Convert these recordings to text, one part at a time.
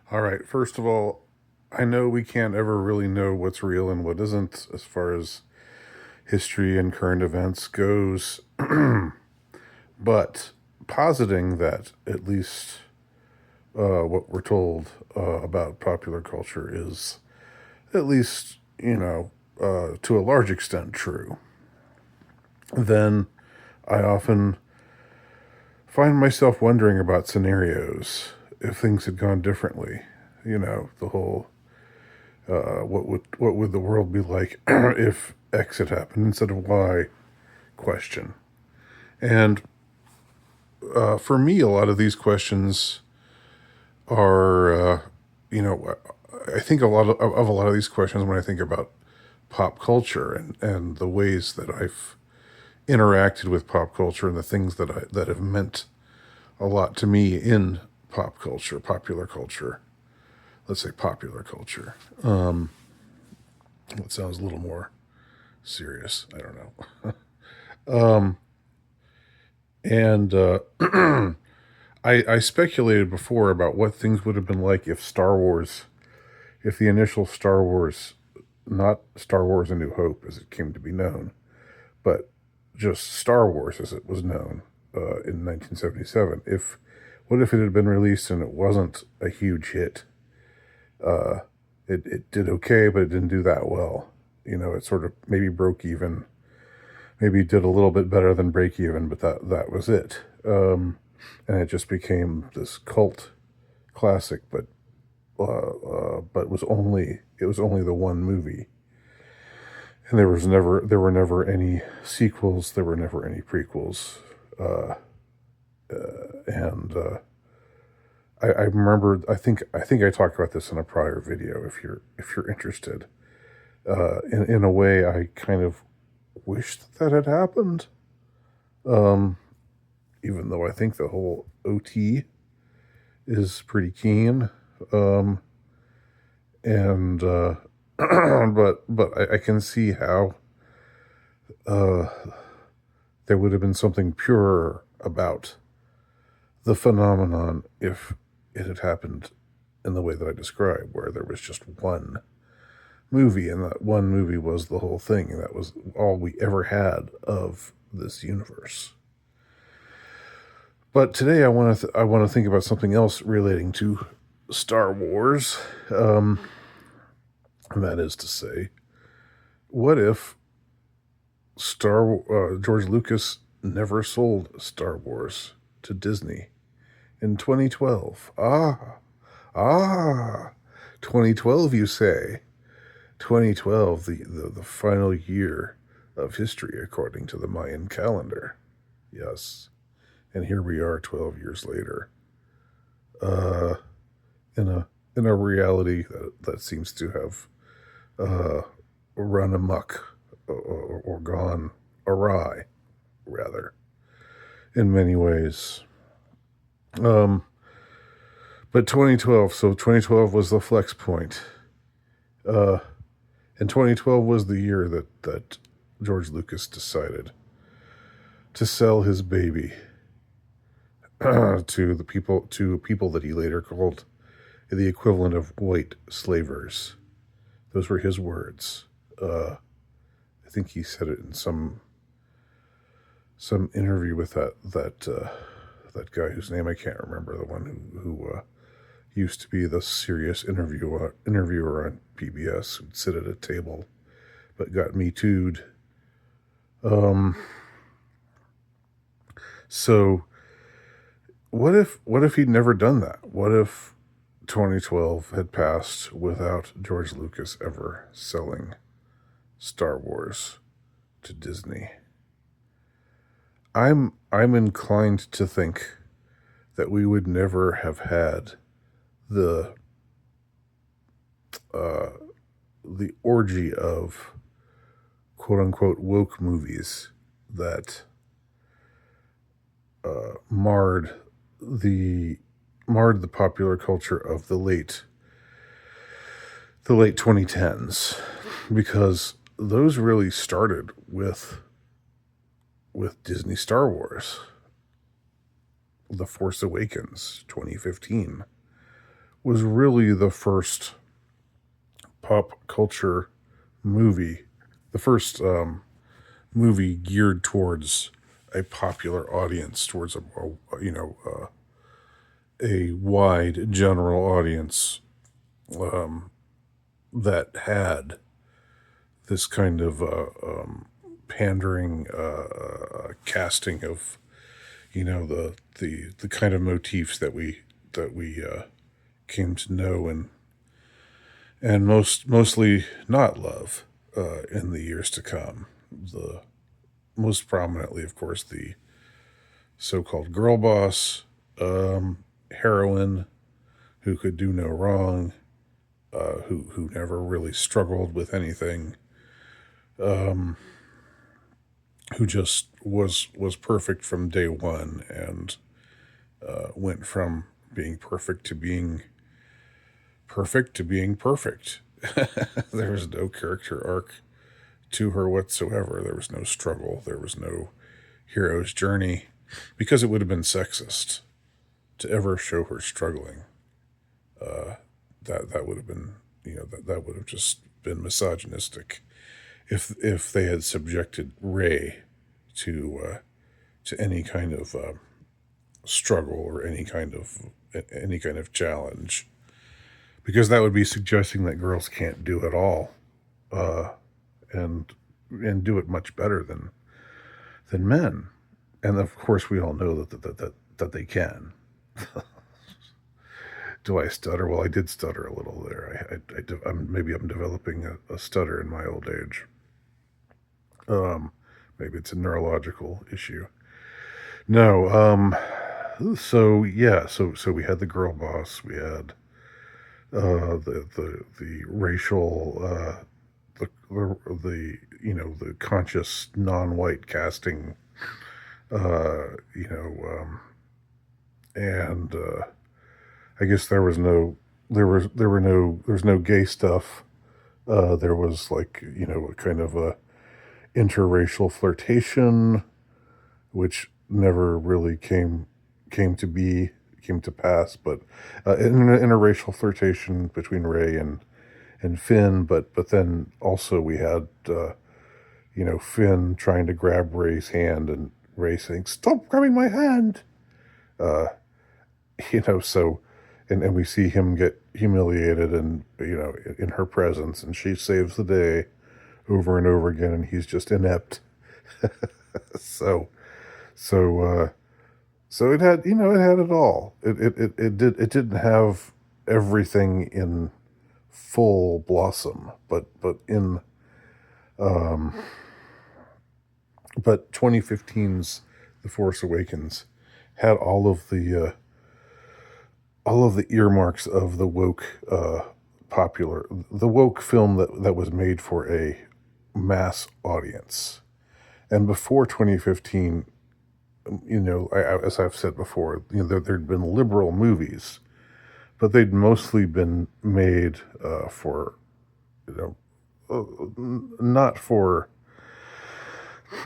All right. First of all, I know we can't ever really know what's real and what isn't as far as history and current events goes, but positing that at least what we're told about popular culture is at least, to a large extent true, then I often find myself wondering about scenarios if things had gone differently. The whole what would the world be like if X had happened instead of Y question. And for me, a lot of these questions are, you know, I think a lot of these questions when I think about pop culture and the ways that I've interacted with pop culture and the things that have meant a lot to me in pop culture, popular culture. Let's say popular culture. That sounds a little more serious. I don't know. And I speculated before about what things would have been like if Star Wars, if the initial Star Wars, not Star Wars A New Hope as it came to be known, but just Star Wars as it was known in 1977. What if it had been released and it wasn't a huge hit? It did okay, but it didn't do that well. It sort of maybe broke even, maybe did a little bit better than break even, but that was it. And it just became this cult classic, but it was only the one movie, and there were never any sequels, there were never any prequels, and I remember I think I talked about this in a prior video. If you're interested, in a way, I kind of wished that had happened. Even though I think the whole OT is pretty keen. Um, and but I can see how uh, there would have been something purer about the phenomenon if it had happened in the way that I described, where there was just one movie, and that one movie was the whole thing, and that was all we ever had of this universe. But today I want to think about something else relating to Star Wars, um, and that is to say, what if George Lucas never sold Star Wars to Disney in 2012? Ah, 2012, you say? 2012, the final year of history according to the Mayan calendar. Yes, and here we are 12 years later. Uh, in a reality that seems to have uh, run amok, or gone awry, rather, in many ways. Um, but 2012, so 2012 was the flex point. Uh, and 2012 was the year that George Lucas decided to sell his baby to people that he later called the equivalent of white slavers. Those were his words. I think he said it in some interview with that guy whose name I can't remember, the one who used to be the serious interviewer on PBS, who'd sit at a table but got me too'd. Um, so what if he'd never done that? What if 2012 had passed without George Lucas ever selling Star Wars to Disney? I'm inclined to think that we would never have had the uh, the orgy of quote unquote woke movies that marred the the popular culture of the late 2010s, because those really started with Disney Star Wars. The Force Awakens 2015 was really the first pop culture movie, the first movie geared towards a popular audience, towards a wide general audience that had this kind of pandering casting of the kind of motifs that we came to know and mostly not love in the years to come. The most prominently, of course, the so-called girl boss, heroine who could do no wrong, who never really struggled with anything, who just was perfect from day one and went from being perfect to being perfect to being perfect. There was no character arc to her whatsoever. There was no struggle. There was no hero's journey because it would have been sexist to ever show her struggling. That would have been that would have just been misogynistic if they had subjected Ray to any kind of struggle or any kind of challenge, because that would be suggesting that girls can't do it all, and do it much better than men. And of course, we all know that they can. Do I stutter? Well, I did stutter a little there. Maybe I'm developing a stutter in my old age. Maybe it's a neurological issue. No. So yeah. So we had the girl boss. We had the racial the conscious non-white casting. And I guess there's no gay stuff. There was like a kind of a interracial flirtation, which never really came to pass. But an interracial flirtation between Ray and Finn. But then also we had Finn trying to grab Ray's hand and Ray saying, "Stop grabbing my hand." Uh, so and we see him get humiliated and in her presence, and she saves the day over and over again, and he's just inept. so so so it had it all. It didn't have everything in full blossom, but 2015's The Force Awakens had all of the earmarks of the woke film that was made for a mass audience. And before 2015, as I've said before, there'd been liberal movies, but they'd mostly been made for, not for,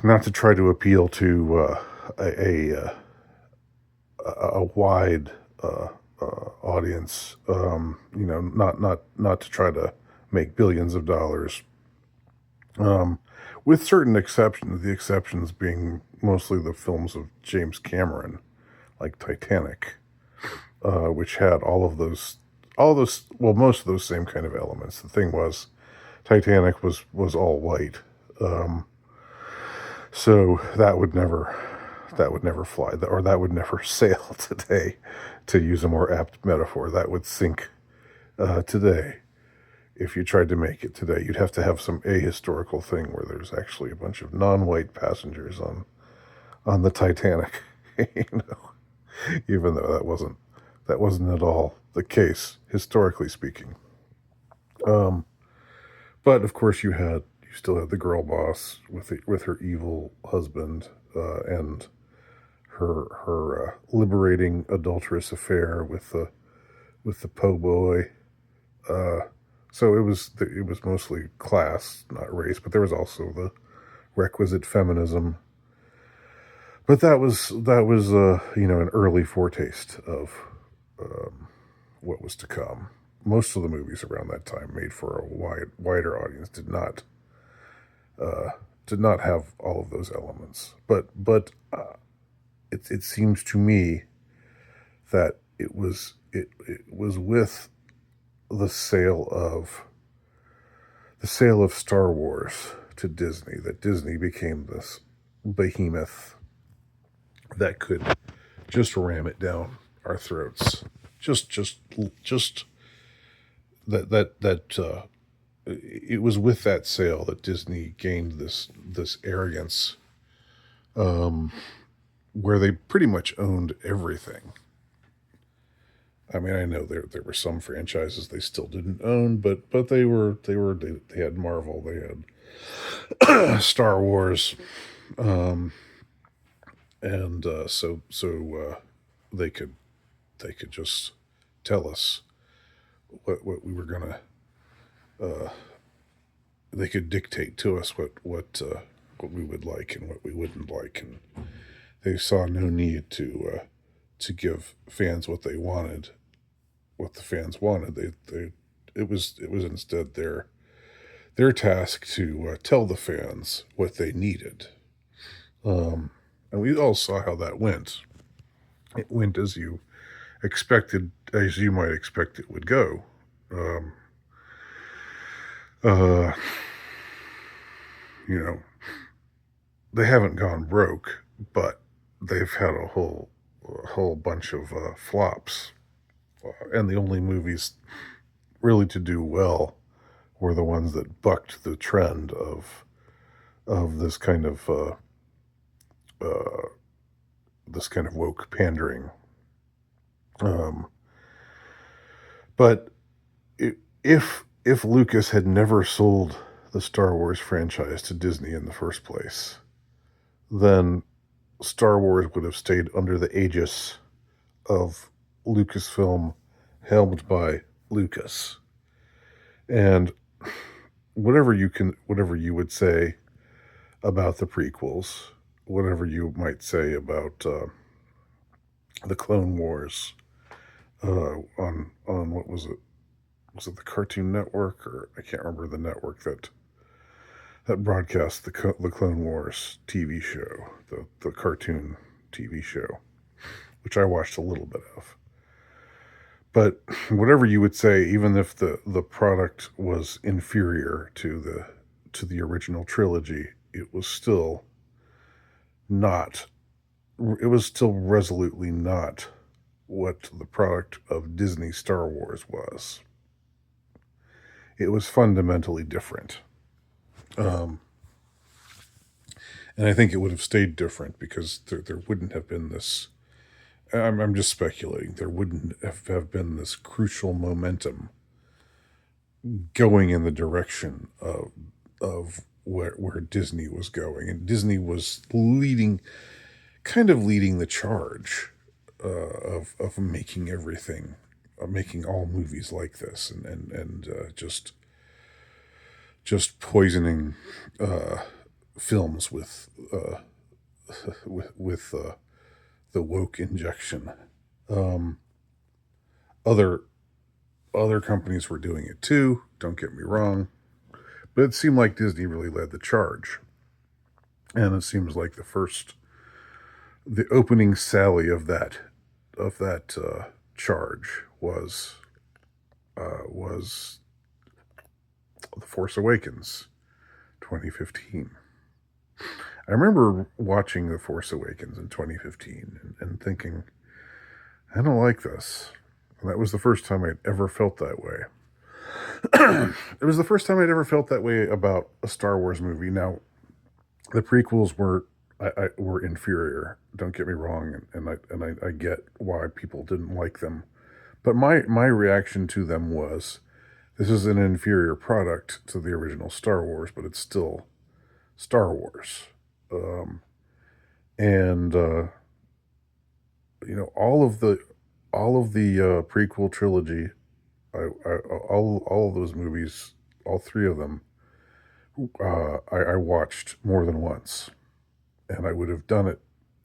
not to try to appeal to a wide audience, not to try to make billions of dollars, with certain exceptions. The exceptions being mostly the films of James Cameron, like Titanic, which had well, most of those same kind of elements. The thing was, Titanic was all white, so that would never fly, or that would never sail today, to use a more apt metaphor. That would sink today. If you tried to make it today, you'd have to have some ahistorical thing where there's actually a bunch of non-white passengers on the Titanic, even though that wasn't at all the case, historically speaking. But of course, you still had the girl boss with her evil husband, and her liberating adulterous affair with the po' boy. So it was mostly class, not race, but there was also the requisite feminism. But that was an early foretaste what was to come. Most of the movies around that time, made for a wider audience, uh, did not have all of those elements. But it seems to me that it was with the sale of Star Wars to Disney that Disney became this behemoth that could just ram it down our throats. Just that it was with that sale that Disney gained this arrogance, um, where they pretty much owned everything. I mean, I know there were some franchises they still didn't own, but they had Marvel, they had Star Wars, um, and they could just tell us what we were gonna. Uh, they could dictate to us what we would like and what we wouldn't like, and they saw no need to give fans what the fans wanted. It was instead their task to tell the fans what they needed. And we all saw how that went. It went as you might expect it would go. Um, uh, you know, they haven't gone broke, but they've had a whole bunch of flops, and the only movies really to do well were the ones that bucked the trend of uh, this kind of woke pandering. Um, but if Lucas had never sold the Star Wars franchise to Disney in the first place, then Star Wars would have stayed under the aegis of Lucasfilm, helmed by Lucas. And whatever you would say about the prequels, whatever you might say about the Clone Wars, on what was it? Was it the Cartoon Network, or I can't remember the network that broadcast the Clone Wars TV show, the cartoon TV show, which I watched a little bit of. But whatever you would say, even if the product was inferior to the original trilogy, not it was still resolutely not what the product of Disney Star Wars was. It was fundamentally different. Um, and I think it would have stayed different because there wouldn't have been this. I'm just speculating. There wouldn't have been this crucial momentum going in the direction of where Disney was going, and Disney was kind of leading the charge, of making everything, making all movies like this, and just poisoning uh, films with the woke injection. Um, other other companies were doing it too. Don't get me wrong, but it seemed like Disney really led the charge, and it seems like the opening sally of that charge was The Force Awakens, 2015. I remember watching The Force Awakens in 2015 and thinking, I don't like this. And that was the first time I'd ever felt that way. It was the first time I'd ever felt that way about a Star Wars movie. Now, the prequels were inferior. Don't get me wrong, and I get why people didn't like them. But my reaction to them was, this is an inferior product to the original Star Wars, but it's still Star Wars. Um, and all of the prequel trilogy, all of those movies, all three of them, I watched more than once, and I would have done it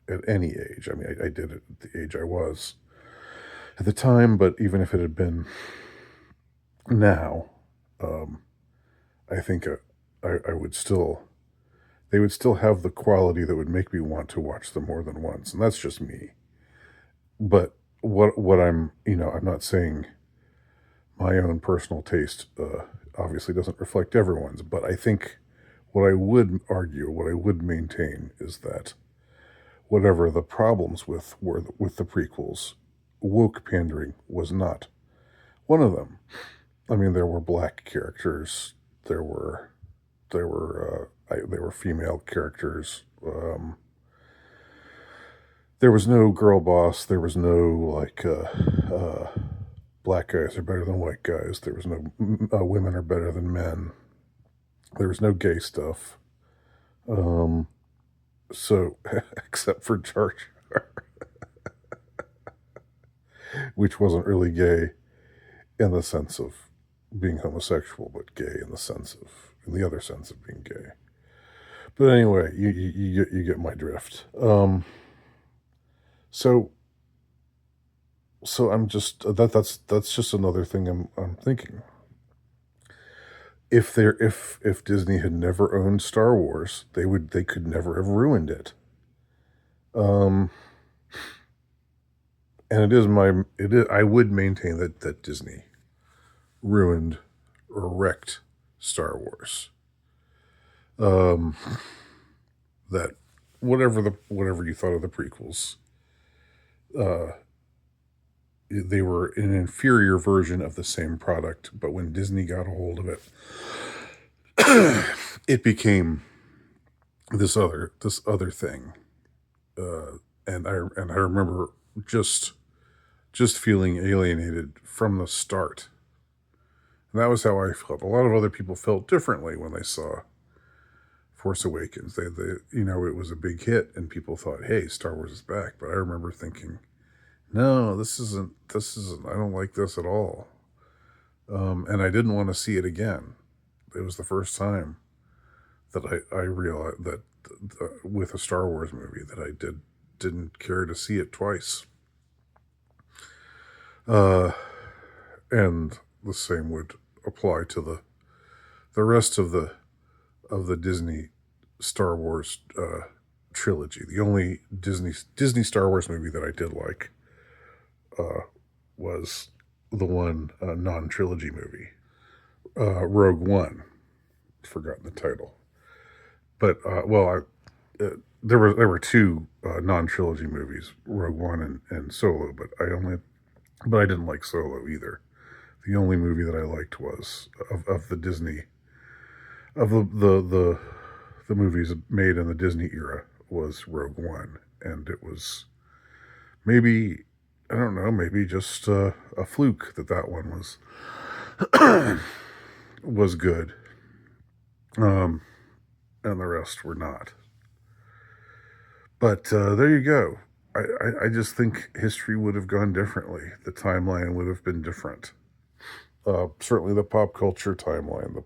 at any age. I mean, I did it at the age I was, at the time, but even if it had been now, um, I think I would still they would still have the quality that would make me want to watch them more than once, and that's just me. But what I'm I'm not saying my own personal taste obviously doesn't reflect everyone's, but I think what I would argue, what I would maintain, is that whatever the problems with the prequels, woke pandering was not one of them. I mean, there were black characters, there were there were female characters. There was no girl boss. There was no black guys are better than white guys. There was no women are better than men. There was no gay stuff. Um, so except for Jar Jar, which wasn't really gay in the sense of being homosexual, but gay in the other sense of being gay. But anyway, you get my drift. So I'm just that's just another thing I'm thinking. If Disney had never owned Star Wars, they could never have ruined it. Um, and it is I would maintain that Disney ruined or wrecked Star Wars. Um, that whatever you thought of the prequels, uh, they were an inferior version of the same product. But when Disney got a hold of it, it became this other thing. And I remember just feeling alienated from the start. And that was how I felt. A lot of other people felt differently when they saw Force Awakens. It was a big hit, and people thought, "Hey, Star Wars is back." But I remember thinking, "No, this isn't. This isn't. I don't like this at all." And I didn't want to see it again. It was the first time that I realized that with a Star Wars movie that I didn't care to see it twice. Uh, and the same would apply to the rest of the Disney Star Wars trilogy. The only Disney Star Wars movie that I did like was the one non trilogy movie, Rogue One. Forgotten the title, but there were two non trilogy movies, Rogue One and Solo. But I didn't like Solo either. The only movie that I liked was of the Disney of the movies made in the Disney era was Rogue One, and it was maybe I don't know, maybe just a fluke that one was good, um, and the rest were not. But there you go. I just think history would have gone differently. The timeline would have been different. Certainly, the pop culture timeline,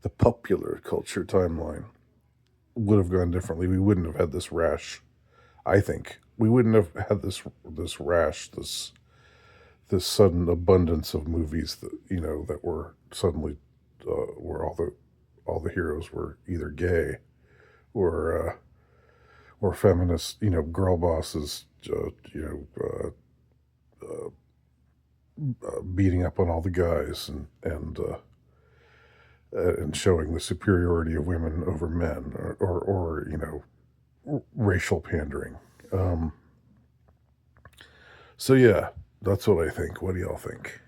the popular culture timeline, would have gone differently. We wouldn't have had this rash. I think we wouldn't have had this rash, this sudden abundance of movies that that were suddenly where all the heroes were either gay or feminist, girl bosses, beating up on all the guys and showing the superiority of women over men, or racial pandering. Um, so yeah, that's what I think. What do y'all think?